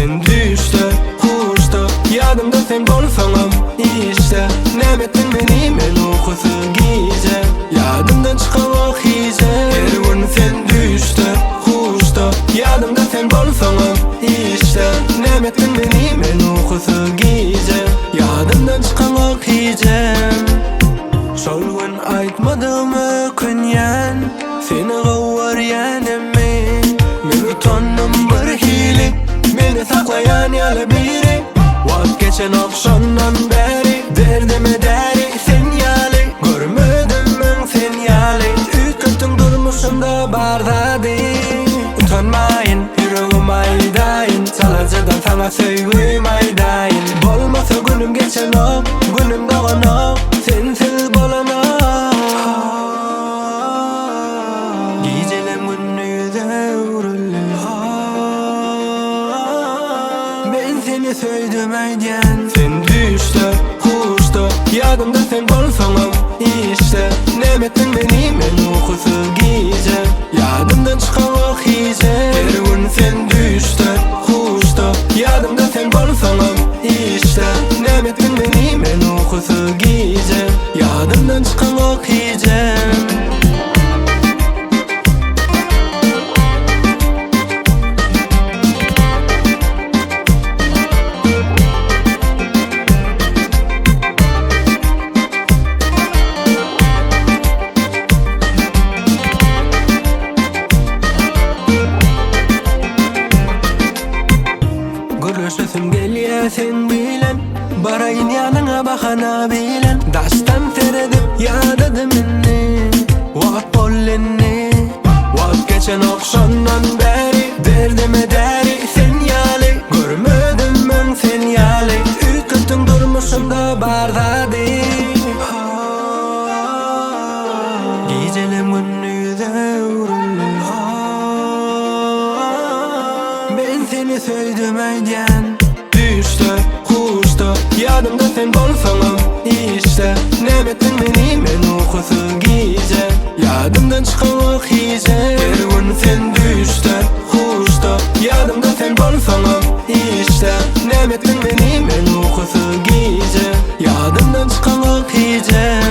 Sen düşte, kuşta, yadımda sen bolsaňam işte. Nämetden meni men okusu gize, yadımdan çıkan ok hize. Her gün sen düşte, kuşta, yadımda sen bolsaňam işte. Nämetden meni men okusu gize, yadımdan çıkan ok hize. Şol gün aýtmadym ökünýän, seni gowwarýanemy. Men utandym bir hili, meni saklayan ýaly biri. Wagt geçen akşamdan beri, derdime däri sen ýaly. Görmedim men sen ýaly, üýtgüň durmuşymda bardady. Utanmaýyn, ýüregim aýdaýyn, salajadan sana söýgüym aýdaýyn. Bolmasa günüm geçen ok, günüm dagan ok, sensiz bolan ok. Gijelem günnüýde uruly, men seni söýdüm aýdýan. Sen düşde, kuşda, yadımda sen bolsaňam işte. Nämetden meni men okusu gize, yadımdan çıkan ok hize. Her gün sen düşde, kuşda, yadımda sen bolsaňam işte. Nämetden meni men okusu gize, yadımdan çıkan ok hize. Görüşesim gelýär sen bilen, baraýyn ýanyňa bahana bilen. Daşdan teredip ýadady meni, wagt bollenni. Wagt geçen akşamdan beri, derdime däri sen ýaly. Görmedim men sen ýaly, üýtgüň durmuşymda bardady. Gijelem günnüýde uruly, men seni söýdüm aýdýan. Düşde, kuşda, yadımda sen bolsaňam işte. Nämetden meni men okusu gize, yadımdan çıkan ok hize. Her gün sen düşde, kuşda, yadımda sen bolsaňam işte. Nämetden meni men okusu gize, yadımdan çıkan ok hize.